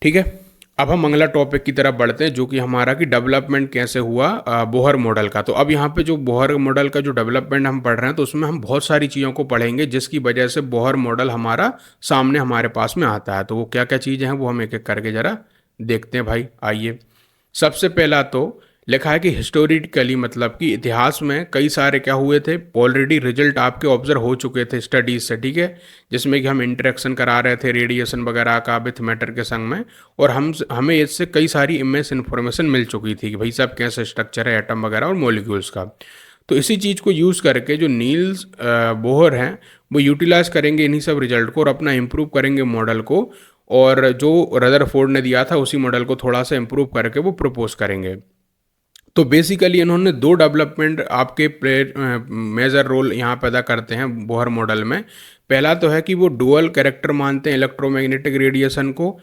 ठीक है, अब हम अगला टॉपिक की तरफ बढ़ते हैं, जो कि हमारा कि डेवलपमेंट कैसे हुआ बोहर मॉडल का। तो अब यहाँ पे जो बोहर मॉडल का जो डेवलपमेंट हम पढ़ रहे हैं, तो उसमें हम बहुत सारी चीज़ों को पढ़ेंगे जिसकी वजह से बोहर मॉडल हमारा सामने हमारे पास में आता है। तो वो क्या क्या चीज़ें हैं वो हम एक एक करके ज़रा देखते हैं भाई। आइए, सबसे पहला तो लिखा है कि हिस्टोरिकली, मतलब कि इतिहास में कई सारे क्या हुए थे, ऑलरेडी रिजल्ट आपके ऑब्जर्व हो चुके थे स्टडीज से, ठीक है, जिसमें कि हम इंटरेक्शन करा रहे थे रेडिएशन वगैरह का विथ मैटर के संग में, और हमें इससे कई सारी इमेज इन्फॉर्मेशन मिल चुकी थी कि भाई साहब कैसे स्ट्रक्चर है एटम वगैरह और मॉलिक्यूल्स का। तो इसी चीज़ को यूज़ करके जो नील्स बोहर हैं वो यूटिलाइज करेंगे इन्हीं सब रिजल्ट को और अपना इम्प्रूव करेंगे मॉडल को, और जो रदरफोर्ड ने दिया था उसी मॉडल को थोड़ा सा इम्प्रूव करके वो प्रपोज करेंगे। तो बेसिकली इन्होंने दो डेवलपमेंट आपके प्ले मेजर रोल यहाँ पैदा करते हैं बोहर मॉडल में। पहला तो है कि वो डुअल कैरेक्टर मानते हैं इलेक्ट्रोमैग्नेटिक रेडिएशन को,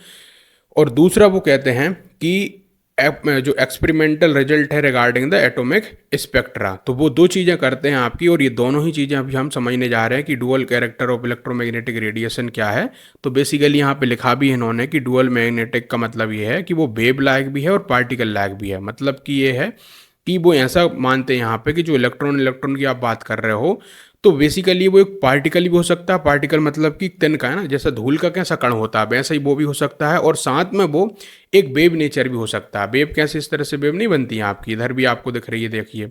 और दूसरा वो कहते हैं कि जो एक्सपेरिमेंटल रिजल्ट है रिगार्डिंग द एटॉमिक स्पेक्ट्रा। तो वो दो चीज़ें करते हैं आपकी, और ये दोनों ही चीज़ें अभी हम समझने जा रहे हैं कि dual character of electromagnetic radiation क्या है। तो बेसिकली यहाँ पे लिखा भी है इन्होंने कि डुअल मैग्नेटिक का मतलब ये है कि वो वेव लायक भी है और पार्टिकल लायक भी है। मतलब कि ये है कि वो ऐसा मानते हैं यहाँ पे कि जो इलेक्ट्रॉन इलेक्ट्रॉन की आप बात कर रहे हो, तो बेसिकली वो एक पार्टिकल भी हो सकता है। पार्टिकल मतलब कि तिन का है ना, जैसा धूल का कैसा कण होता है वैसा ही वो भी हो सकता है, और साथ में वो एक वेव नेचर भी हो सकता है। वेव कैसे, इस तरह से वेव नहीं बनती है आपकी, इधर भी आपको दिख रही है, देखिए।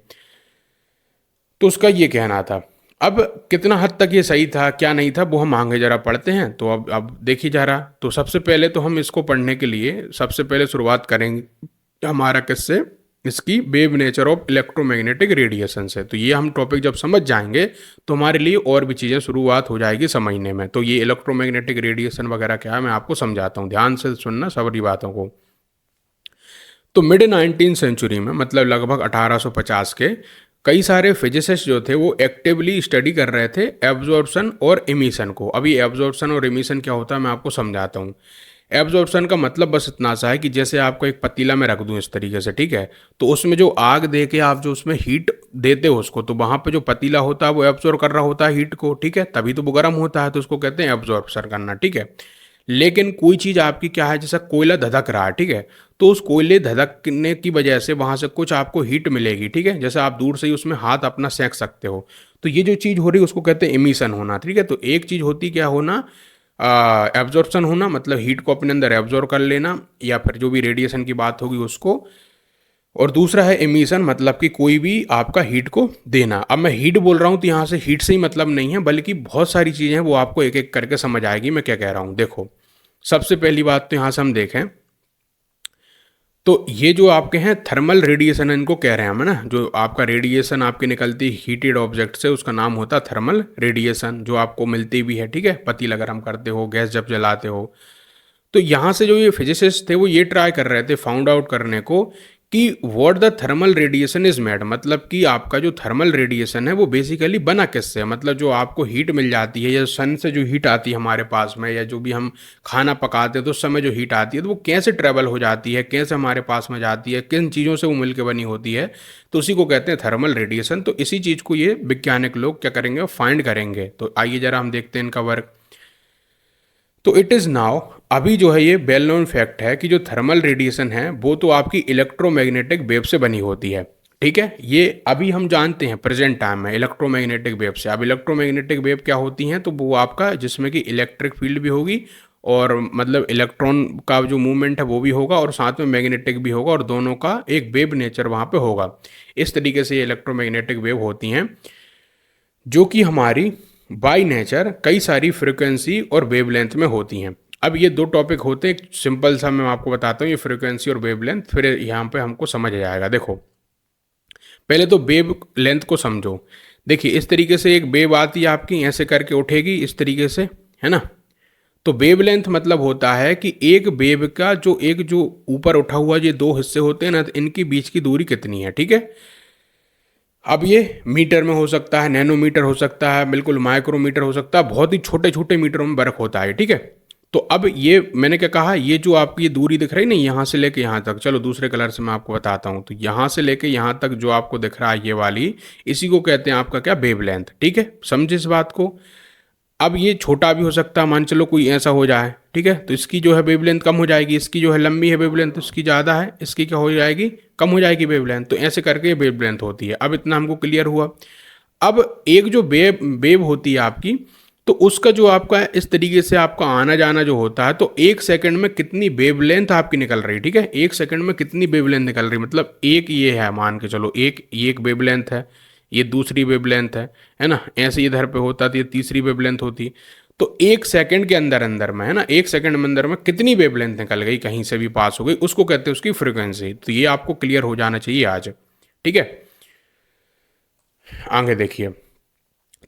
तो उसका ये कहना था। अब कितना हद तक ये सही था क्या नहीं था वो हम आगे जरा पढ़ते हैं। तो अब देखिए जरा, तो सबसे पहले तो हम इसको पढ़ने के लिए सबसे पहले शुरुआत करेंगे हमारा किससे, इसकी wave nature of electromagnetic radiation से। तो ये हम टॉपिक जब समझ जाएंगे तो हमारे लिए और भी चीज़ें शुरुआत हो जाएगी समझने में। तो ये इलेक्ट्रोमैग्नेटिक रेडिएशन वगैरह क्या है मैं आपको समझाता हूँ, ध्यान से सुनना सारी बातों को। तो मिड 19 सेंचुरी में, मतलब लगभग 1850 के, कई सारे फिजिसिस्ट जो थे वो एक्टिवली स्टडी कर रहे थे एब्जॉर्प्शन और इमिशन को। अभी एब्जॉर्प्शन और इमिशन क्या होता है मैं आपको समझाता हूँ। एब्जॉर्प्शन का मतलब बस इतना सा है कि जैसे आपको एक पतीला में रख दूं इस तरीके से, ठीक है, तो उसमें जो आग दे के आप जो उसमें हीट देते हो उसको, तो वहाँ पे जो पतीला होता है वो एब्जॉर्ब कर रहा होता है हीट को, ठीक है, तभी तो वो गर्म होता है, तो उसको कहते हैं एब्जॉर्प्शन करना, ठीक है। लेकिन कोई चीज़ आपकी क्या है, जैसा कोयला धधक रहा है, ठीक है, तो उस कोयले धधकने की वजह से वहाँ से कुछ आपको हीट मिलेगी, ठीक है, जैसे आप दूर से ही उसमें हाथ अपना सेंक सकते हो। तो ये जो चीज़ हो रही है उसको कहते हैं इमिशन होना, ठीक है। तो एक चीज़ होती क्या होना, एब्जॉर्प्शन होना, मतलब हीट को अपने अंदर एब्जॉर्ब कर लेना, या फिर जो भी रेडिएशन की बात होगी उसको, और दूसरा है इमिशन, मतलब कि कोई भी आपका हीट को देना। अब मैं हीट बोल रहा हूँ तो यहाँ से हीट से ही मतलब नहीं है, बल्कि बहुत सारी चीज़ें हैं, वो आपको एक एक करके समझ आएगी मैं क्या कह रहा हूँ। देखो, सबसे पहली बात तो यहाँ से हम देखें तो ये जो आपके हैं थर्मल रेडिएशन इनको कह रहे हैं हम, है ना, जो आपका रेडिएशन आपकी निकलती हीटेड ऑब्जेक्ट से उसका नाम होता है थर्मल रेडिएशन, जो आपको मिलती भी है, ठीक है, पतीला गर्म करते हो, गैस जब जलाते हो। तो यहाँ से जो ये फिजिसिस्ट थे वो ये ट्राई कर रहे थे फाउंड आउट करने को कि what the thermal radiation is made, मतलब कि आपका जो थर्मल रेडिएशन है वो बेसिकली बना किससे है। मतलब जो आपको हीट मिल जाती है या सन से जो हीट आती है हमारे पास में, या जो भी हम खाना पकाते हैं तो उस समय जो हीट आती है, तो वो कैसे ट्रेवल हो जाती है, कैसे हमारे पास में जाती है, किन चीज़ों से वो मिलकर बनी होती है, तो उसी को कहते हैं थर्मल रेडिएशन। तो इसी चीज़ को ये वैज्ञानिक लोग क्या करेंगे, फाइंड करेंगे। तो आइए जरा हम देखते हैं इनका वर्क। तो इट इज़ नाउ, अभी जो है ये वेल नोन फैक्ट है कि जो थर्मल रेडिएशन है वो तो आपकी इलेक्ट्रोमैग्नेटिक वेव से बनी होती है, ठीक है। ये अभी हम जानते हैं प्रेजेंट टाइम में इलेक्ट्रोमैग्नेटिक वेव से। अब इलेक्ट्रोमैग्नेटिक वेव क्या होती हैं, तो वो आपका जिसमें कि इलेक्ट्रिक फील्ड भी होगी, और मतलब इलेक्ट्रॉन का जो मूवमेंट है वो भी होगा, और साथ में मैग्नेटिक भी होगा, और दोनों का एक वेव नेचर वहाँ पे होगा। इस तरीके से ये इलेक्ट्रोमैग्नेटिक वेव होती हैं, जो कि हमारी बाई नेचर कई सारी फ्रिक्वेंसी और वेवलेंथ में होती हैं। अब ये दो टॉपिक होते हैं, सिंपल सा मैं आपको बताता हूँ, ये फ्रिक्वेंसी और वेवलेंथ, फिर यहाँ पे हमको समझ आ जाएगा। देखो, पहले तो वेव लेंथ को समझो। देखिए, इस तरीके से एक वेव आती है आपकी, ऐसे करके उठेगी इस तरीके से, है ना। तो वेव लेंथ मतलब होता है कि एक वेव का जो ऊपर उठा हुआ ये दो हिस्से होते हैं ना, तो इनकी बीच की दूरी कितनी है, ठीक है। अब ये मीटर में हो सकता है, नैनोमीटर हो सकता है, बिल्कुल माइक्रोमीटर हो सकता है, बहुत ही छोटे छोटे मीटरों में वर्क होता है, ठीक है। तो अब ये मैंने क्या कहा, ये जो आपकी ये दूरी दिख रही है ना, यहाँ से लेके यहाँ तक, चलो दूसरे कलर से मैं आपको बताता हूँ। तो यहाँ से लेके यहाँ तक जो आपको दिख रहा है ये वाली, इसी को कहते हैं आपका क्या, वेवलेंथ, ठीक है। समझे इस बात को। अब ये छोटा भी हो सकता है, मान चलो कोई ऐसा हो जाए, ठीक है, तो इसकी जो है वेवलेंथ कम हो जाएगी, इसकी जो है लंबी है वेवलेंथ तो इसकी ज़्यादा है, इसकी क्या हो जाएगी, कम हो जाएगी वेवलेंथ। तो ऐसे करके ये वेवलेंथ होती है। अब इतना हमको क्लियर हुआ। अब एक जो वेव होती है आपकी, तो उसका जो आपका इस तरीके से आपका आना जाना जो होता है, तो एक सेकंड में कितनी वेवलेंथ आपकी निकल रही है, ठीक है, एक सेकंड में कितनी वेवलेंथ निकल रही है, मतलब एक ये है, मान के चलो एक वेवलेंथ है, ये दूसरी वेवलेंथ है ना, ऐसे इधर पे होता तो ये तीसरी वेवलेंथ होती। तो एक सेकंड के अंदर अंदर में, है ना, एक सेकंड में अंदर में कितनी वेवलेंथ निकल गई, कहीं से भी पास हो गई, उसको कहते हैं उसकी फ्रीक्वेंसी। तो ये आपको क्लियर हो जाना चाहिए आज, ठीक है। आगे देखिए,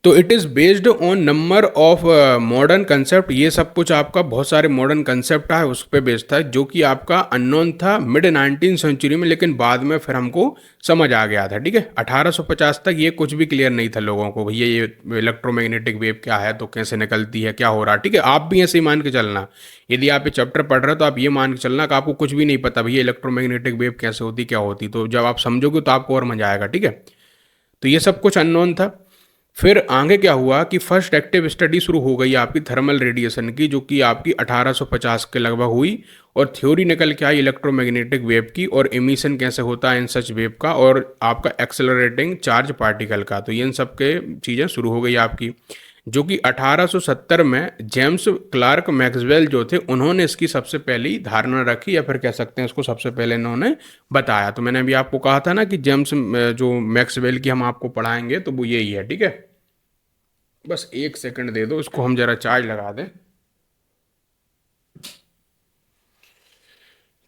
तो it is based on number of modern concept, ये सब कुछ आपका बहुत सारे मॉडर्न कंसेप्ट है उस पर बेस्ड था, जो कि आपका अननोन था मिड 19 सेंचुरी में, लेकिन बाद में फिर हमको समझ आ गया था, ठीक है। 1850 तक ये कुछ भी क्लियर नहीं था लोगों को, भैया ये इलेक्ट्रोमैग्नेटिक वेव क्या है, तो कैसे निकलती है, क्या हो रहा है, ठीक है। आप भी ऐसे ही मान के चलना, यदि आप ये चैप्टर पढ़ रहे हो तो आप ये मान के चलना कि आपको कुछ भी नहीं पता भैया इलेक्ट्रोमैग्नेटिक वेव कैसे होती, क्या होती, तो जब आप समझोगे तो आपको और मजा आएगा, ठीक है। तो ये सब कुछ अननोन था। फिर आगे क्या हुआ कि फर्स्ट एक्टिव स्टडी शुरू हो गई आपकी थर्मल रेडिएशन की, जो कि आपकी 1850 के लगभग हुई, और थ्योरी निकल के आई इलेक्ट्रोमैग्नेटिक वेव की, और एमिशन कैसे होता है इन सच वेव का, और आपका एक्सेलरेटिंग चार्ज पार्टिकल का। तो ये इन सब के चीज़ें शुरू हो गई आपकी, जो कि 1870 में जेम्स क्लार्क मैक्सवेल जो थे, उन्होंने इसकी सबसे पहली धारणा रखी, या फिर कह सकते हैं इसको सबसे पहले इन्होंने बताया। तो मैंने अभी आपको कहा था ना कि जेम्स जो मैक्सवेल की हम आपको पढ़ाएंगे, तो वो यही है, ठीक है। बस एक सेकंड दे दो, इसको हम जरा चार्ज लगा दें।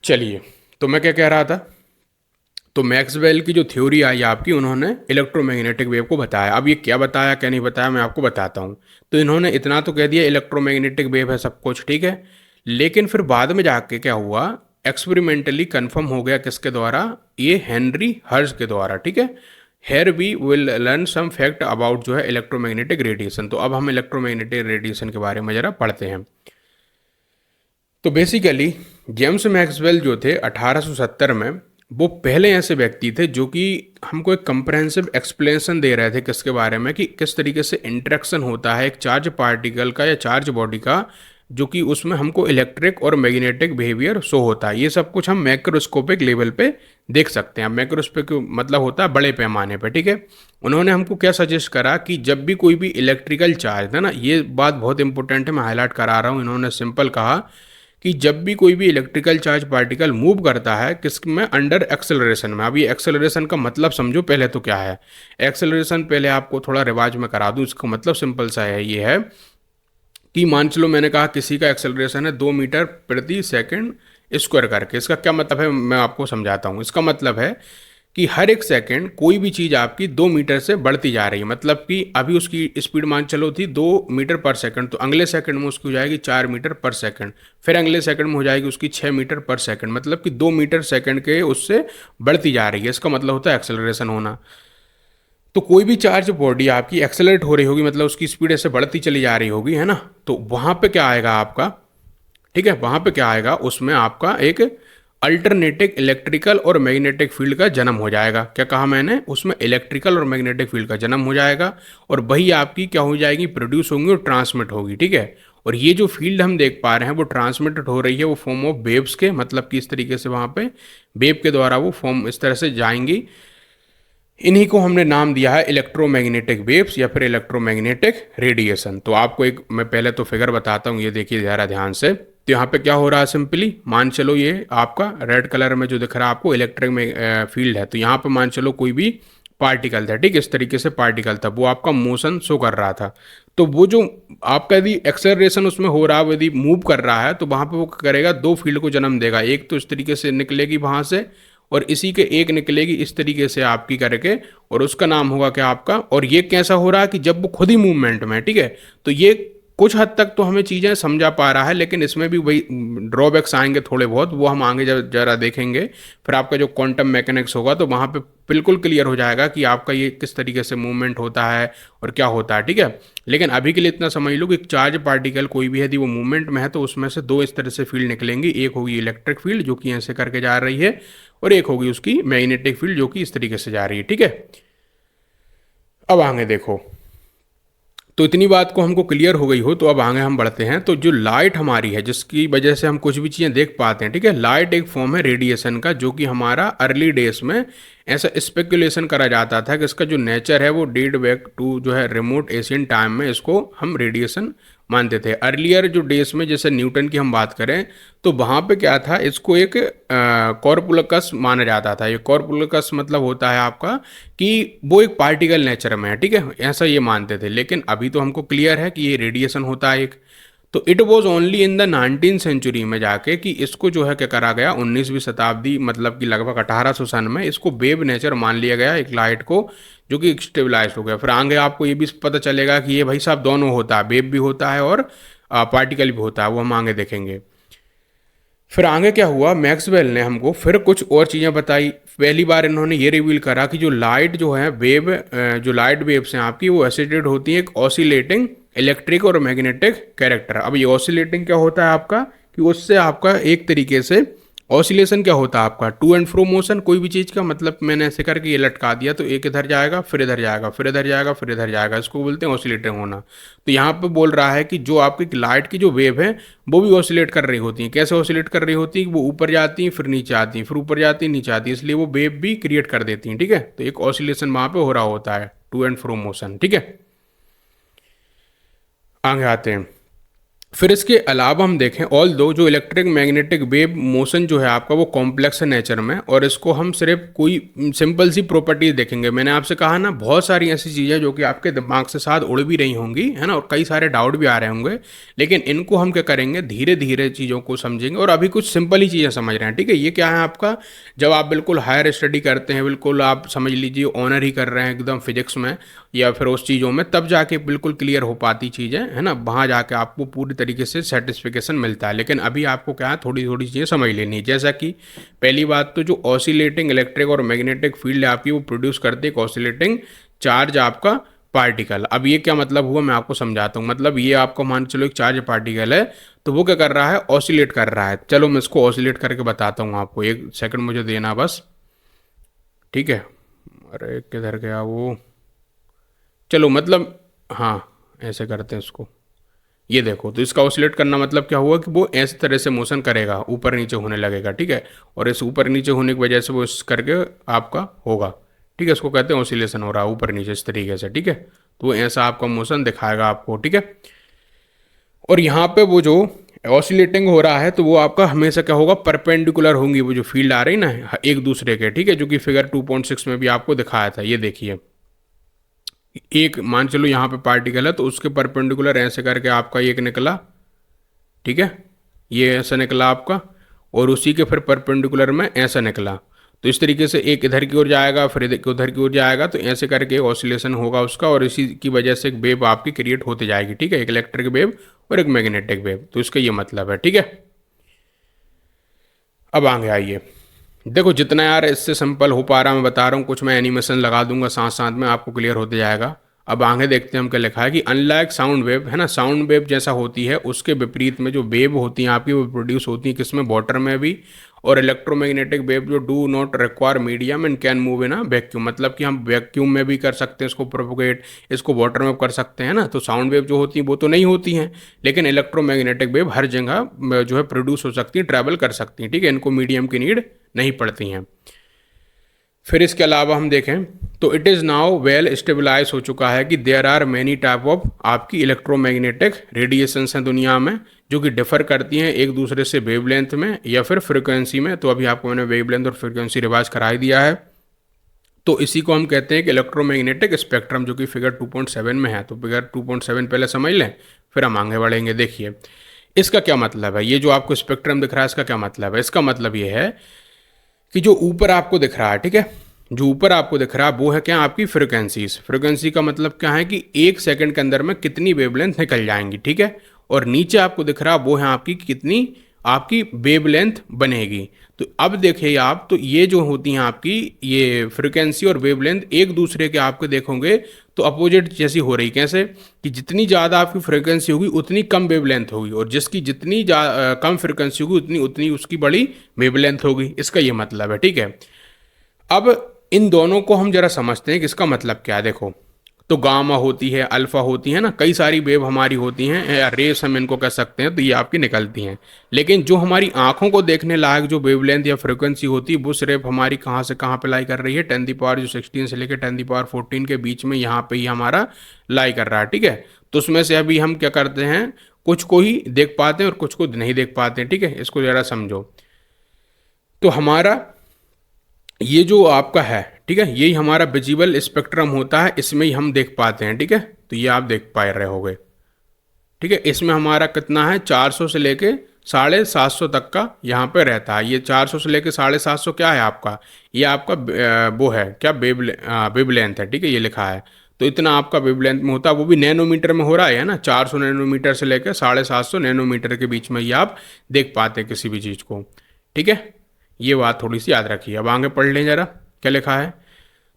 चलिए, तो मैं क्या कह रहा था, तो मैक्सवेल की जो थ्योरी आई आपकी, उन्होंने इलेक्ट्रोमैग्नेटिक वेव को बताया। अब ये क्या बताया क्या नहीं बताया मैं आपको बताता हूँ। तो इन्होंने इतना तो कह दिया इलेक्ट्रोमैग्नेटिक वेव है सब कुछ, ठीक है, लेकिन फिर बाद में जाके क्या हुआ, एक्सपेरिमेंटली कंफर्म हो गया किसके द्वारा, ये हेनरी हर्ज के द्वारा, ठीक है। Here we will learn some fact about जो है इलेक्ट्रोमैग्नेटिक रेडिएशन। तो अब हम इलेक्ट्रोमैग्नेटिक रेडिएशन के बारे में जरा पढ़ते हैं। तो बेसिकली जेम्स मैक्सवेल जो थे 1870 में, वो पहले ऐसे व्यक्ति थे जो कि हमको एक कंप्रहेंसिव एक्सप्लेनेशन दे रहे थे किसके बारे में, कि किस तरीके से इंटरेक्शन होता है एक चार्ज पार्टिकल का या चार्ज बॉडी का, जो कि उसमें हमको इलेक्ट्रिक और मैग्नेटिक बिहेवियर शो होता है। ये सब कुछ हम मैक्रोस्कोपिक लेवल पे देख सकते हैं। मैक्रोस्कोपिक मतलब होता है बड़े पैमाने पे, ठीक है। उन्होंने हमको क्या सजेस्ट करा कि जब भी कोई भी इलेक्ट्रिकल चार्ज है ना, ये बात बहुत इंपॉर्टेंट है, मैं हाईलाइट करा रहा हूँ। इन्होंने सिंपल कहा कि जब भी कोई भी इलेक्ट्रिकल चार्ज पार्टिकल मूव करता है किस में, अंडर एक्सेलरेशन में। अब ये एक्सेलरेशन का मतलब समझो पहले तो क्या है। एक्सेलरेशन पहले आपको थोड़ा रिवाज में करा दूं, इसका मतलब सिंपल सा है, ये है कि मान चलो मैंने कहा किसी का एक्सेलरेशन है 2 मीटर प्रति सेकंड स्क्वायर करके। इसका क्या मतलब है मैं आपको समझाता हूँ। इसका मतलब है कि हर एक सेकंड कोई भी चीज़ आपकी 2 मीटर से बढ़ती जा रही है। मतलब कि अभी उसकी स्पीड मान चलो थी 2 मीटर पर सेकंड, तो अगले सेकंड में उसकी हो जाएगी 4 मीटर पर सेकंड, फिर अगले सेकंड में हो जाएगी उसकी 6 मीटर पर सेकंड। मतलब कि 2 मीटर सेकंड के उससे बढ़ती जा रही है। इसका मतलब होता है एक्सेलरेशन होना। तो कोई भी चार्ज बॉडी आपकी एक्सेलरेट हो रही होगी, मतलब उसकी स्पीड ऐसे बढ़ती चली जा रही होगी, है ना। तो वहाँ पे क्या आएगा आपका, ठीक है, वहाँ पे क्या आएगा, उसमें आपका एक अल्टरनेटिंग इलेक्ट्रिकल और मैग्नेटिक फील्ड का जन्म हो जाएगा। क्या कहा मैंने, उसमें इलेक्ट्रिकल और मैग्नेटिक फील्ड का जन्म हो जाएगा, और वही आपकी क्या हो जाएगी, प्रोड्यूस होंगी और ट्रांसमिट होगी, ठीक है। और ये जो फील्ड हम देख पा रहे हैं वो ट्रांसमिटेड हो रही है, वो फॉर्म ऑफ वेव्स के, मतलब कि इस तरीके से वहाँ पे वेव के द्वारा वो फॉर्म इस तरह से जाएंगी। इन्हीं को हमने नाम दिया है इलेक्ट्रोमैग्नेटिक वेव्स या फिर इलेक्ट्रोमैग्नेटिक रेडिएशन। तो आपको एक मैं पहले तो फिगर बताता हूँ, ये देखिए ज़रा ध्यान से। तो यहाँ पे क्या हो रहा है, सिंपली मान चलो ये आपका रेड कलर में जो दिख रहा है आपको इलेक्ट्रिक में फील्ड है। तो यहाँ पे मान चलो कोई भी पार्टिकल था, ठीक, इस तरीके से पार्टिकल था, वो आपका मोशन शो कर रहा था। तो वो जो आपका यदि एक्सेलरेशन उसमें हो रहा है, यदि मूव कर रहा है, तो वहाँ पे वो करेगा, दो फील्ड को जन्म देगा। एक तो इस तरीके से निकलेगी वहाँ से, और इसी के एक निकलेगी इस तरीके से आपकी करके, और उसका नाम होगा क्या आपका। और ये कैसा हो रहा है कि जब वो खुद ही मूवमेंट में है, ठीक है। तो ये कुछ हद तक तो हमें चीज़ें समझा पा रहा है, लेकिन इसमें भी वही ड्रॉबैक्स आएंगे थोड़े बहुत, वो हम आगे जरा देखेंगे। फिर आपका जो क्वांटम मैकेनिक्स होगा तो वहाँ पे बिल्कुल क्लियर हो जाएगा कि आपका ये किस तरीके से मूवमेंट होता है और क्या होता है, ठीक है। लेकिन अभी के लिए इतना समझ लो कि चार्ज पार्टिकल कोई भी यदि वो मूवमेंट में है तो उसमें से दो इस तरह से फील्ड निकलेंगी। एक होगी इलेक्ट्रिक फील्ड जो कि ऐसे करके जा रही है, और एक होगी उसकी मैग्नेटिक फील्ड जो कि इस तरीके से जा रही है, ठीक है। अब आगे देखो, तो इतनी बात को हमको क्लियर हो गई हो तो अब आगे हम बढ़ते हैं। तो जो लाइट हमारी है जिसकी वजह से हम कुछ भी चीज़ें देख पाते हैं, ठीक है, लाइट एक फॉर्म है रेडिएशन का, जो कि हमारा अर्ली डेज में ऐसा स्पेकुलेशन करा जाता था कि इसका जो नेचर है वो डेट बैक टू जो है रिमोट एशियन टाइम में इसको हम रेडिएशन मानते थे। अर्लियर जो डेज में जैसे न्यूटन की हम बात करें तो वहाँ पे क्या था, इसको एक कॉर्पुलकस माना जाता था। ये कॉर्पुलकस मतलब होता है आपका कि वो एक पार्टिकल नेचर में है, ठीक है, ऐसा ये मानते थे। लेकिन अभी तो हमको क्लियर है कि ये रेडिएशन होता है एक। तो it was only in the 19th century में जाके कि इसको जो है क्या करा गया, 19वीं शताब्दी मतलब कि लगभग 1800 सन में इसको वेव नेचर मान लिया गया एक लाइट को, जो कि स्टेबलाइज हो गया। फिर आगे आपको ये भी पता चलेगा कि ये भाई साहब दोनों होता है, वेव भी होता है और पार्टिकल भी होता है, वो हम आगे देखेंगे। फिर आगे क्या हुआ, मैक्सवेल ने हमको फिर कुछ और चीज़ें बताई। पहली बार इन्होंने ये रिवील करा कि जो लाइट जो है वेव, जो लाइट वेव्स हैं आपकी वो एसोसिएटेड होती है एक ऑसिलेटिंग इलेक्ट्रिक और मैग्नेटिक कैरेक्टर। अब ये ऑसिलेटिंग क्या होता है आपका, कि उससे आपका एक तरीके से ऑसिलेशन क्या होता है आपका, टू एंड फ्रो मोशन कोई भी चीज़ का, मतलब मैंने ऐसे करके ये लटका दिया तो एक इधर जाएगा फिर इधर जाएगा फिर इधर जाएगा फिर इधर जाएगा, इसको बोलते हैं ऑसिलेटिंग होना। तो यहाँ पे बोल रहा है कि जो आपकी लाइट की जो वेव है वो भी ऑसिलेट कर रही होती है। कैसे ऑसिलेट कर रही होती है, वो ऊपर जाती हैं फिर नीचे आती हैं फिर ऊपर जाती हैं नीचे आती हैं, इसलिए वो वेव भी क्रिएट कर देती हैं, ठीक है। तो एक ऑसिलेशन वहाँ पे हो रहा होता है, टू एंड फ्रो मोशन, ठीक है। आगे आते हैं। फिर इसके अलावा हम देखें ऑल दो जो इलेक्ट्रिक मैग्नेटिक वेव मोशन जो है आपका वो कॉम्प्लेक्स है नेचर में, और इसको हम सिर्फ कोई सिंपल सी प्रॉपर्टीज देखेंगे। मैंने आपसे कहा ना बहुत सारी ऐसी चीज़ें जो कि आपके दिमाग से साथ उड़ भी रही होंगी, है ना, और कई सारे डाउट भी आ रहे होंगे, लेकिन इनको हम क्या करेंगे, धीरे धीरे चीज़ों को समझेंगे। और अभी कुछ सिंपल ही चीज़ें समझ रहे हैं, ठीक है। ये क्या है आपका, जब आप बिल्कुल हायर स्टडी करते हैं, बिल्कुल आप समझ लीजिए ऑनर ही कर रहे हैं एकदम फिजिक्स में या फिर उस चीज़ों में, तब जाके बिल्कुल क्लियर हो पाती चीज़ें, है ना, वहाँ जाके आपको पूरी तरीके से सेटिस्फिकेशन मिलता है। लेकिन अभी आपको क्या है, थोड़ी थोड़ी चीज़ें समझ लेनी है। जैसा कि पहली बात तो जो ऑसिलेटिंग इलेक्ट्रिक और मैग्नेटिक फील्ड है आपकी वो प्रोड्यूस करती है एक ऑसिलेटिंग चार्ज आपका पार्टिकल। अब ये क्या मतलब हुआ, मैं आपको समझाता हूँ। मतलब ये आपको मान चलो एक चार्ज पार्टिकल है, तो वो क्या कर रहा है, ऑसिलेट कर रहा है। चलो मैं इसको ऑसिलेट करके बताता हूँ आपको, एक सेकंड मुझे देना बस, ठीक है। अरे किधर गया वो, चलो मतलब हाँ ऐसे करते हैं इसको। ये देखो, तो इसका ऑसिलेट करना मतलब क्या हुआ कि वो ऐसे तरह से मोशन करेगा, ऊपर नीचे होने लगेगा, ठीक है। और इस ऊपर नीचे होने की वजह से वो इस करके आपका होगा, ठीक है। इसको कहते हैं ऑसिलेशन हो रहा है ऊपर नीचे इस तरीके से, ठीक है। तो वो ऐसा आपका मोशन दिखाएगा आपको, ठीक है। और यहाँ पे वो जो ऑसिलेटिंग हो रहा है तो वो आपका हमेशा क्या होगा, परपेंडिकुलर होंगी वो जो फील्ड आ रही ना एक दूसरे के, ठीक है, जो कि फिगर 2.6 में भी आपको दिखाया था। ये देखिए, एक मान चलो यहाँ पे पार्टिकल है तो उसके परपेंडिकुलर ऐसे करके आपका एक निकला, ठीक है, ये ऐसा निकला आपका, और उसी के फिर परपेंडिकुलर में ऐसा निकला। तो इस तरीके से एक इधर की ओर जाएगा फिर उधर की ओर जाएगा, तो ऐसे करके ऑसिलेशन होगा उसका, और इसी की वजह से एक वेव आपकी क्रिएट होती जाएगी, ठीक है, एक इलेक्ट्रिक वेव और एक मैग्नेटिक वेव। तो इसका ये मतलब है, ठीक है। अब आगे आइए, देखो जितना यार इससे सिंपल हो पा रहा मैं बता रहा हूँ, कुछ मैं एनिमेशन लगा दूंगा साथ साथ में, आपको क्लियर होते जाएगा। अब आगे देखते हैं हम क्या लिखा है कि अनलाइक साउंड वेव, है ना, साउंड वेव जैसा होती है उसके विपरीत में जो वेव होती हैं आपकी वो प्रोड्यूस होती हैं किसमें, वाटर में भी। और इलेक्ट्रोमैग्नेटिक वेव जो do not require medium and can move in a vacuum, मतलब कि हम वैक्यूम में भी कर सकते हैं इसको प्रोपोगेट, इसको वाटर में कर सकते हैं ना। तो साउंड वेव जो होती है वो तो नहीं होती हैं, लेकिन इलेक्ट्रोमैग्नेटिक वेव हर जगह जो है प्रोड्यूस हो सकती है, ट्रैवल कर सकती हैं, ठीक है, इनको मीडियम की नीड नहीं पड़ती हैं। फिर इसके अलावा हम देखें तो it is now well stabilise हो चुका है कि there are many type of आपकी इलेक्ट्रोमैग्नेटिक रेडिएशंस हैं दुनिया में, जो कि डिफर करती हैं एक दूसरे से वेवलेंथ में या फिर फ्रिक्वेंसी में। तो अभी आपको मैंने वेवलेंथ और फ्रिक्वेंसी रिवाइज करा ही दिया है। तो इसी को हम कहते हैं कि इलेक्ट्रोमैग्नेटिक स्पेक्ट्रम, जो कि फिगर 2.7 में है। तो फिगर 2.7 पहले समझ लें फिर हम आगे बढ़ेंगे। देखिए इसका क्या मतलब है, ये जो आपको स्पेक्ट्रम दिख रहा है इसका क्या मतलब है। इसका मतलब ये है कि जो ऊपर आपको दिख रहा है, ठीक है, जो ऊपर आपको दिख रहा है वो है क्या, आपकी फ्रिक्वेंसीज। फ्रिक्वेंसी का मतलब क्या है कि एक सेकंड के अंदर में कितनी वेवलेंथ निकल जाएंगी, ठीक है। और नीचे आपको दिख रहा है वो है आपकी कितनी आपकी वेवलेंथ बनेगी। तो अब देखिए आप, तो ये जो होती हैं आपकी ये फ्रिक्वेंसी और वेवलेंथ एक दूसरे के आपके देखोगे तो अपोजिट जैसी हो रही। कैसे कि जितनी ज़्यादा आपकी फ्रिक्वेंसी होगी उतनी कम वेवलेंथ होगी, और जिसकी जितनी कम फ्रिक्वेंसी होगी उतनी उतनी उसकी बड़ी वेवलेंथ होगी। इसका ये मतलब है, ठीक है। अब इन दोनों को हम जरा समझते हैं कि इसका मतलब क्या है। देखो तो गामा होती है, अल्फा होती है ना, कई सारी वेव हमारी होती हैं, या रेस हम इनको कह सकते हैं, तो ये आपकी निकलती हैं। लेकिन जो हमारी आंखों को देखने लायक जो वेवलेंथ या फ्रिक्वेंसी होती है वो सिर्फ हमारी कहाँ से कहाँ पे लाई कर रही है, 10⁻16 से लेकर 10⁻14 के बीच में यहाँ पे ही हमारा लाई कर रहा है, ठीक है। तो उसमें से अभी हम क्या करते हैं, कुछ को ही देख पाते हैं और कुछ को नहीं देख पाते हैं, ठीक है। इसको ज़रा समझो। तो हमारा ये जो आपका है, ठीक है, यही हमारा विजिबल स्पेक्ट्रम होता है, इसमें ही हम देख पाते हैं, ठीक है। तो ये आप देख पा रहे होगे, ठीक है। इसमें हमारा कितना है, 400 से लेके 750 तक का यहाँ पे रहता है। ये 400 से लेके 750 क्या है आपका, ये आपका वो है क्या, वेवलेंथ है, ठीक है, ये लिखा है। तो इतना आपका वेवलेंथ में होता है, वो भी नैनोमीटर में हो रहा है ना, 400 नैनोमीटर से लेकर 750 नैनोमीटर के बीच में ये आप देख पाते हैं किसी भी चीज़ को, ठीक है। ये बात थोड़ी सी याद रखिए। अब आगे पढ़ लें जरा क्या लिखा है।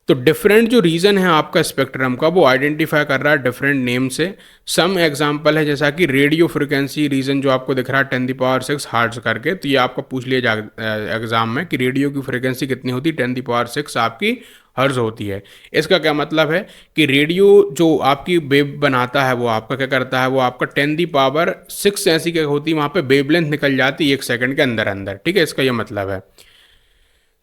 तो डिफरेंट जो रीजन है आपका स्पेक्ट्रम का, वो आइडेंटिफाई कर रहा है डिफरेंट नेम से। सम एग्जांपल है जैसा कि रेडियो फ्रिक्वेंसी रीजन जो आपको दिख रहा है 10⁻6 हार्ट्ज करके, तो ये आपका पूछ लिया जा एग्जाम में कि रेडियो की फ्रिक्वेंसी कितनी होती है, 10⁻6 आपकी हर्ज होती है। इसका क्या मतलब है कि रेडियो जो आपकी वेव बनाता है वो आपका क्या करता है, वो आपका 10⁻6 ऐसी क्या होती है, वहाँ पे वेवलेंथ निकल जाती है 1 सेकंड के अंदर अंदर, ठीक है। इसका ये मतलब है,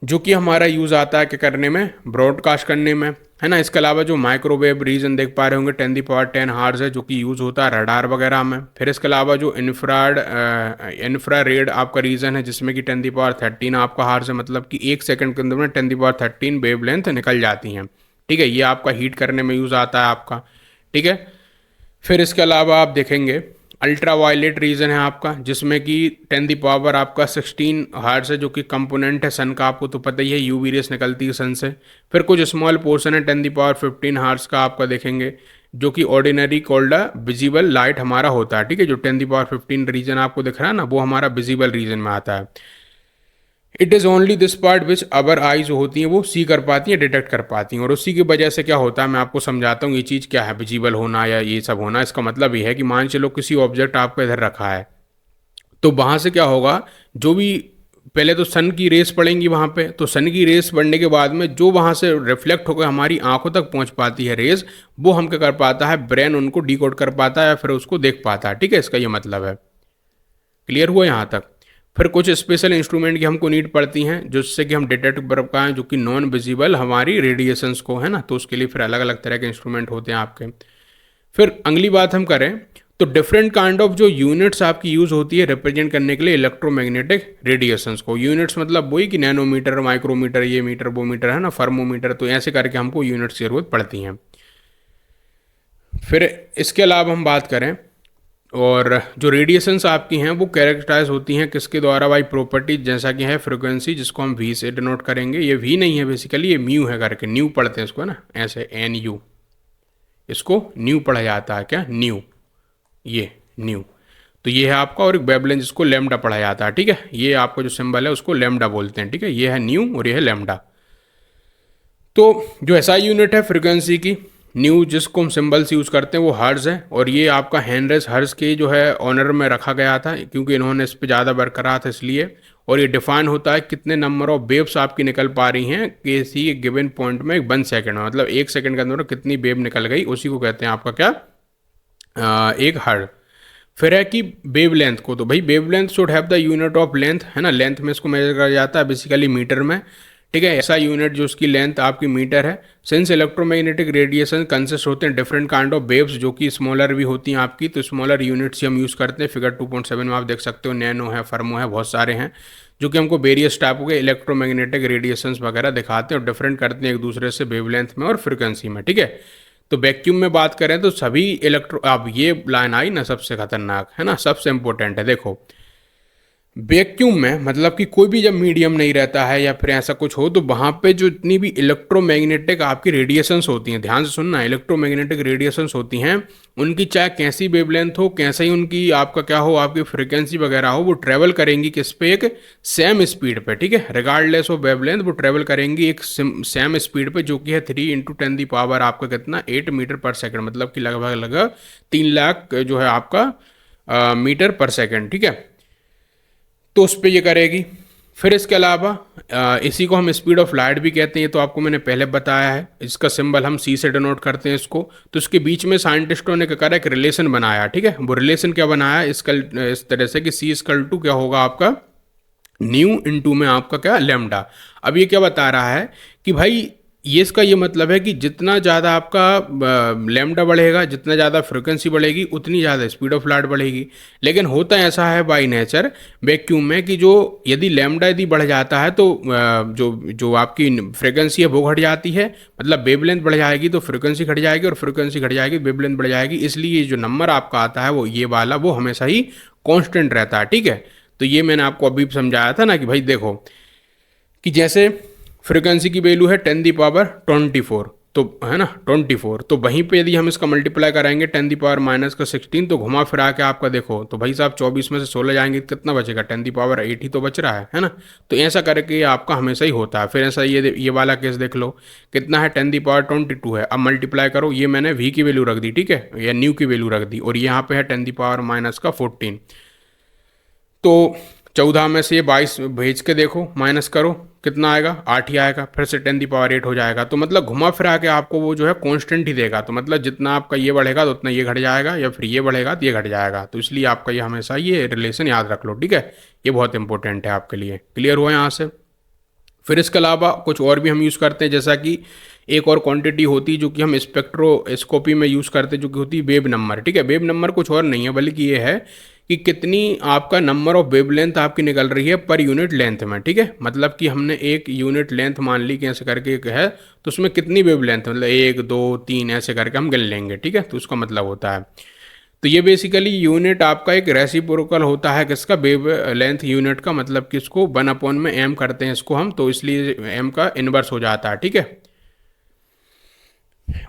जो कि हमारा यूज़ आता है क्या करने में, ब्रॉडकास्ट करने में, है ना। इसके अलावा जो माइक्रोवेव रीजन देख पा रहे होंगे 10⁻10 हार्ज है, जो कि यूज़ होता है रडार वगैरह में। फिर इसके अलावा जो इंफ्रारेड आपका रीजन है, जिसमें कि 10⁻13 आपका हार्ज है, मतलब कि 1 सेकंड के अंदर में 10⁻13 वेव लेंथ निकल जाती हैं, ठीक है। ये आपका हीट करने में यूज़ आता है आपका, ठीक है। फिर इसके अलावा आप देखेंगे अल्ट्रा वायलेट रीजन है आपका, जिसमें कि 10 आपका 16 हार्ट्स है, जो कि कंपोनेंट है सन का, आपको तो पता ही है, यूवी रेस निकलती है सन से। फिर कुछ स्मॉल पोर्शन है 10⁻15 हार्ट्स का आपका देखेंगे, जो कि ऑर्डिनरी कोल्ड विजिबल लाइट हमारा होता है, ठीक है। जो 10⁻15 रीजन आपको दिख रहा है ना, वो हमारा विजिबल रीजन में आता है। It is only this part which our eye जो होती हैं वो सी कर पाती हैं, डिटेक्ट कर पाती हैं। और उसी की वजह से क्या होता है, मैं आपको समझाता हूँ ये चीज़ क्या है, विजिबल होना या ये सब होना। इसका मतलब ये है कि मान चलो किसी ऑब्जेक्ट आपको इधर रखा है, तो वहाँ से क्या होगा, जो भी पहले तो सन की रेस पड़ेंगी वहाँ पे, तो सन की रेस पड़ने के बाद में जो वहाँ से रिफ्लेक्ट होकर हमारी आंखों तक पहुँच पाती है रेस, वो हम क्या कर पाता है, ब्रेन उनको डिकोड कर पाता है या फिर उसको देख पाता है, ठीक है। इसका ये मतलब है। क्लियर हुआ यहाँ तक। फिर कुछ स्पेशल इंस्ट्रूमेंट की हमको नीड पड़ती हैं, जिससे कि हम डिटेक्ट कर पाएँ जो कि नॉन विजिबल हमारी रेडिएशंस को, है ना। तो उसके लिए फिर अलग अलग तरह के इंस्ट्रूमेंट होते हैं आपके। फिर अगली बात हम करें तो डिफरेंट काइंड ऑफ जो यूनिट्स आपकी यूज़ होती है रिप्रेजेंट करने के लिए इलेक्ट्रोमैग्नेटिक रेडिएशंस को। यूनिट्स मतलब वही कि नैनोमीटर, माइक्रोमीटर, ये मीटर, वो मीटर, है ना, थर्मोमीटर, तो ऐसे करके हमको यूनिट्स की जरूरत पड़ती हैं। फिर इसके अलावा हम बात करें, और जो रेडिएशंस आपकी हैं वो कैरेक्टराइज होती हैं किसके द्वारा, भाई प्रॉपर्टी, जैसा कि है फ्रिक्वेंसी, जिसको हम वी से डिनोट करेंगे। ये वी नहीं है बेसिकली, ये म्यू है करके, न्यू पढ़ते हैं इसको, है ना, ऐसे NU, इसको न्यू पढ़ा जाता है, क्या, न्यू, ये न्यू। तो ये है आपका, और एक वेवलेंथ जिसको लैम्डा पढ़ा जाता है, ठीक है। ये आपका जो सिंबल है उसको लैम्डा बोलते हैं, ठीक है। ये है न्यू और ये है लैम्डा। तो जो SI यूनिट है फ्रिक्वेंसी की, न्यू, जिसको हम सिंबल्स यूज़ करते हैं, वो हर्ज है। और ये आपका हेनरीज हर्ज के जो है ऑनर में रखा गया था, क्योंकि इन्होंने इस पर ज़्यादा वर्क करा था इसलिए। और ये डिफाइन होता है कितने नंबर ऑफ वेव्स आपकी निकल पा रही हैं किसी गिवन पॉइंट में 1 सेकंड में, मतलब 1 सेकंड के अंदर कितनी वेव निकल गई, उसी को कहते हैं आपका क्या, एक हर्ज। फिर है कि वेव लेंथ को, तो भाई wave length should have the unit of length, है ना। लेंथ में इसको मेजर करा जाता है बेसिकली मीटर में, ठीक है। ऐसा यूनिट जो उसकी लेंथ आपकी मीटर है। सिंस इलेक्ट्रोमैग्नेटिक रेडिएशन कंसिस्ट होते हैं डिफरेंट काइंड ऑफ वेव्स, जो कि स्मॉलर भी होती हैं आपकी, तो स्मॉलर यूनिट्स ही हम यूज़ करते हैं। फिगर 2.7 में आप देख सकते हो, नैनो है, फर्मो है, बहुत सारे हैं, जो कि हमको वेरियस टाइप के इलेक्ट्रोमैग्नेटिक रेडिएशंस वगैरह दिखाते हैं और डिफरेंट करते हैं एक दूसरे से वेवलेंथ में और फ्रिक्वेंसी में, ठीक है। तो वैक्यूम में बात करें तो सभी अब ये लाइन आई ना सबसे खतरनाक, है ना, सबसे इंपॉर्टेंट है। देखो वैक्यूम में मतलब कि कोई भी जब मीडियम नहीं रहता है या फिर ऐसा कुछ हो, तो वहाँ पे जो इतनी भी इलेक्ट्रोमैग्नेटिक आपकी रेडिएशंस होती हैं, ध्यान से सुनना, इलेक्ट्रोमैग्नेटिक रेडिएशंस होती हैं, उनकी चाहे कैसी वेवलेंथ हो, कैसे ही उनकी आपका क्या हो, आपकी फ्रिक्वेंसी वगैरह हो, वो ट्रेवल करेंगी किस पे, एक सेम स्पीड पे, ठीक है। रिगार्डलेस ऑफ वेवलेंथ वो ट्रेवल करेंगी एक सेम स्पीड पे, जो कि है 3 × 10⁻, आपका कितना, 8 मीटर पर सेकेंड, मतलब कि लगभग 3 लाख जो है आपका मीटर पर सेकेंड, ठीक है। तो उस पर ये करेगी। फिर इसके अलावा इसी को हम स्पीड ऑफ लाइट भी कहते हैं, तो आपको मैंने पहले बताया है। इसका सिंबल हम सी से डिनोट करते हैं इसको। तो इसके बीच में साइंटिस्टों ने क्या करा, एक रिलेशन बनाया, ठीक है। वो रिलेशन क्या बनाया, इसका इस तरह से कि सी इक्वल टू क्या होगा आपका, न्यू इनटू में आपका क्या, लेमडा। अब ये क्या बता रहा है कि भाई ये इसका ये मतलब है कि जितना ज़्यादा आपका लेमडा बढ़ेगा, जितना ज़्यादा फ्रिक्वेंसी बढ़ेगी, उतनी ज़्यादा स्पीड ऑफ लाइट बढ़ेगी। लेकिन होता ऐसा है बाई नेचर वैक्यूम में कि जो यदि लेमडा यदि बढ़ जाता है तो जो जो आपकी फ्रिक्वेंसी है वो घट जाती है, मतलब वेवलेंथ बढ़ जाएगी तो फ्रिक्वेंसी घट जाएगी, और फ्रिक्वेंसी घट जाएगी वेवलेंथ बढ़ जाएगी। इसलिए जो नंबर आपका आता है वो ये वाला, वो हमेशा ही कॉन्स्टेंट रहता है, ठीक है। तो ये मैंने आपको अभी समझाया था ना कि भाई देखो कि जैसे फ्रिक्वेंसी की वैल्यू है 10⁻²4, तो है ना 24, तो वहीं पे यदि हम इसका मल्टीप्लाई कराएंगे 10⁻⁻16, तो घुमा फिरा के आपका देखो तो भाई साहब 24 में से 16 जाएंगे कितना बचेगा, 10⁻8 ही तो बच रहा है ना। तो ऐसा करके आपका हमेशा ही होता है। फिर ऐसा ये वाला केस देख लो, कितना है 10⁻22 है। अब मल्टीप्लाई करो, ये मैंने वी की वैल्यू रख दी, ठीक है, या न्यू की वैल्यू रख दी, और यहाँ पे है 10⁻⁻14। तो 14 में से ये 22 भेज के देखो, माइनस करो, कितना आएगा, 8 ही आएगा। फिर से 10⁻8 हो जाएगा। तो मतलब घुमा फिरा के आपको वो जो है कांस्टेंट ही देगा। तो मतलब जितना आपका ये बढ़ेगा तो उतना ये घट जाएगा, या फिर ये बढ़ेगा तो ये घट जाएगा। तो इसलिए आपका ये हमेशा ये रिलेशन याद रख लो, ठीक है। ये बहुत इंपॉर्टेंट है आपके लिए। क्लियर हुआ यहाँ से। फिर इसके अलावा कुछ और भी हम यूज़ करते हैं, जैसा कि एक और क्वांटिटी होती है जो कि हम स्पेक्ट्रोस्कोपी में यूज़ करते हैं, जो कि होती है वेव नंबर, ठीक है। वेव नंबर कुछ और नहीं है, बल्कि ये है कि कितनी आपका नंबर ऑफ वेवलेंथ आपकी निकल रही है पर यूनिट लेंथ में, ठीक है। मतलब कि हमने एक यूनिट लेंथ मान ली कि ऐसे करके एक है, तो उसमें कितनी वेवलेंथ, मतलब 1 2 3 ऐसे करके हम गिन लेंगे, ठीक है। तो उसका मतलब होता है, तो ये बेसिकली यूनिट आपका एक रेसिप्रोकल होता है किसका, वेव लेंथ यूनिट का, मतलब कि इसको 1 में एम करते हैं इसको हम, तो इसलिए एम का इन्वर्स हो जाता है, ठीक है।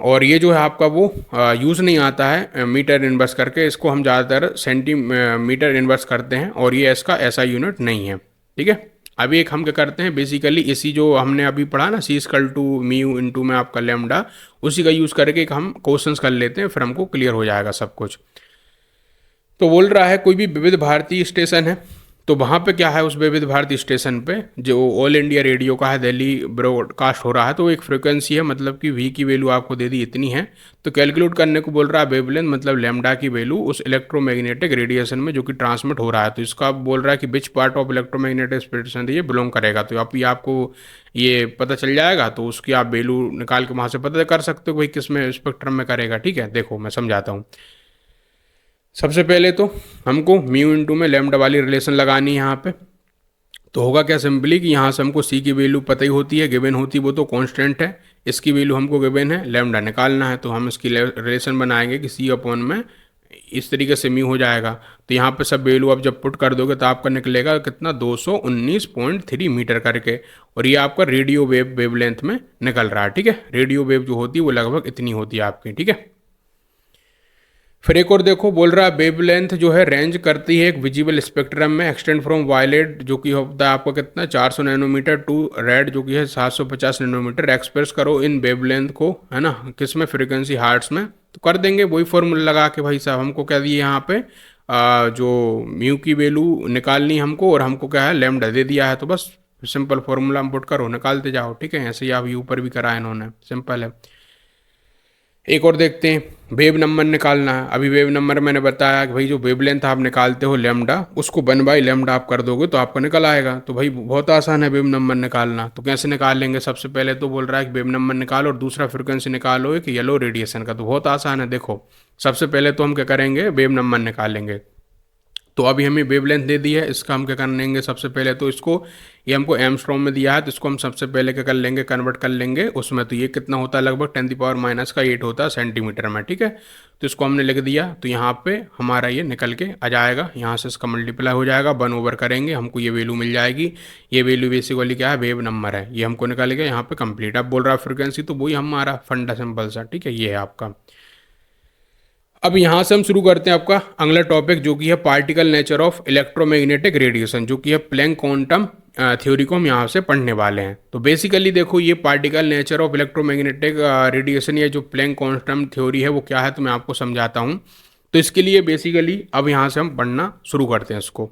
और ये जो है आपका वो यूज़ नहीं आता है मीटर इन्वर्स करके, इसको हम ज़्यादातर सेंटीमीटर इन्वर्स करते हैं, और ये इसका ऐसा यूनिट नहीं है, ठीक है। अभी एक हम क्या करते हैं, बेसिकली इसी जो हमने अभी पढ़ा ना, सी इक्वल टू म्यू इनटू में आपका लेमडा, उसी का यूज़ करके एक हम क्वेश्चंस कर लेते हैं, फिर हमको क्लियर हो जाएगा सब कुछ। तो बोल रहा है कोई भी विविध भारती स्टेशन है, तो वहाँ पे क्या है, उस विविध भारती स्टेशन पे जो ऑल इंडिया रेडियो का है, दिल्ली ब्रॉडकास्ट हो रहा है, तो एक फ्रिक्वेंसी है, मतलब कि वी की वैल्यू आपको दे दी इतनी है। तो कैलकुलेट करने को बोल रहा है वेवलेंथ, मतलब लेमडा की वैल्यू उस इलेक्ट्रोमैग्नेटिक रेडिएशन में जो कि ट्रांसमिट हो रहा है। तो इसका बोल रहा है कि which part of electromagnetic spectrum ये बिलोंग करेगा। तो आप ये आपको ये पता चल जाएगा, तो उसकी आप वैल्यू निकाल के वहाँ से पता कर सकते हो भाई किस में स्पेक्ट्रम में करेगा, ठीक है। देखो मैं समझाता हूँ। सबसे पहले तो हमको म्यू इनटू में लेमडा वाली रिलेशन लगानी है यहाँ पे। तो होगा क्या, सिंपली कि यहाँ से हमको सी की वैल्यू पता ही होती है, गिवन होती है, वो तो कांस्टेंट है। इसकी वैल्यू हमको गिवन है, लेमडा निकालना है, तो हम इसकी रिलेशन बनाएंगे कि सी अपॉन में इस तरीके से म्यू हो जाएगा। तो यहाँ पे सब वैल्यू आप जब पुट कर दोगे तो आपका निकलेगा कितना, 219.3 मीटर करके, और ये आपका रेडियो वेवलेंथ में निकल रहा है, ठीक है। रेडियो वेव जो होती है वो लगभग इतनी होती है आपकी, ठीक है। फिर एक और देखो, बोल रहा है वेवलेंथ जो है रेंज करती है एक विजिबल स्पेक्ट्रम में, एक्सटेंड फ्रॉम वायलेट जो कि होता है आपका कितना 400 नैनोमीटर टू रेड जो कि है 750 नैनोमीटर। एक्सप्रेस करो इन वेवलेंथ को, है ना, किस में, फ्रीक्वेंसी हार्ट्स में। तो कर देंगे वही फॉर्मूला लगा के, भाई साहब हमको क्या दिए यहाँ पे जो म्यू की वैल्यू निकालनी हमको, और हमको क्या है लेमडा दे दिया है, तो बस सिंपल फॉर्मूला हम पुट करो, निकालते जाओ, ठीक है। ऐसे ही आप ऊपर भी करा इन्होंने, सिंपल है। एक और देखते हैं, वेव नंबर निकालना है। अभी वेव नंबर मैंने बताया कि भाई जो वेवलेंथ आप निकालते हो लेमडा, उसको 1/λ आप कर दोगे तो आपको निकल आएगा। तो भाई बहुत आसान है वेव नंबर निकालना। तो कैसे निकाल लेंगे, सबसे पहले तो बोल रहा है कि वेव नंबर निकालो और दूसरा फ्रिक्वेंसी निकालो एक येलो रेडिएशन का। तो बहुत आसान है, देखो सबसे पहले तो हम क्या करेंगे, वेव नंबर निकालेंगे। तो अभी हमें वेवलेंथ दे दी है, इसका हम क्या कर लेंगे, सबसे पहले तो इसको, ये हमको एमस्ट्रॉम में दिया है, तो इसको हम सबसे पहले क्या कर लेंगे, कन्वर्ट कर लेंगे उसमें। तो ये कितना होता है, लगभग 10⁻⁻8 होता है सेंटीमीटर में, ठीक है। तो इसको हमने लिख दिया, तो यहाँ पे हमारा ये निकल के आ जाएगा, यहाँ से इसका मल्टीप्लाई हो जाएगा, 1/, करेंगे हमको ये वैल्यू मिल जाएगी। ये वैल्यू बेसिकली क्या है, वेव नंबर है, ये हमको निकल गया यहाँ पे कंप्लीट। अब बोल रहा है फ्रिक्वेंसी, तो वही हमारा फंडा सिंपल सा, ठीक है, ये है आपका। अब यहाँ से हम शुरू करते हैं आपका अगला टॉपिक, जो कि है particle nature of electromagnetic radiation, जो कि है प्लैंक क्वांटम थ्योरी को हम यहाँ से पढ़ने वाले हैं। तो बेसिकली देखो, ये particle nature of electromagnetic radiation, ये जो प्लैंक क्वांटम थ्योरी है वो क्या है, तो मैं आपको समझाता हूँ। तो इसके लिए बेसिकली अब यहाँ से हम पढ़ना शुरू करते हैं इसको।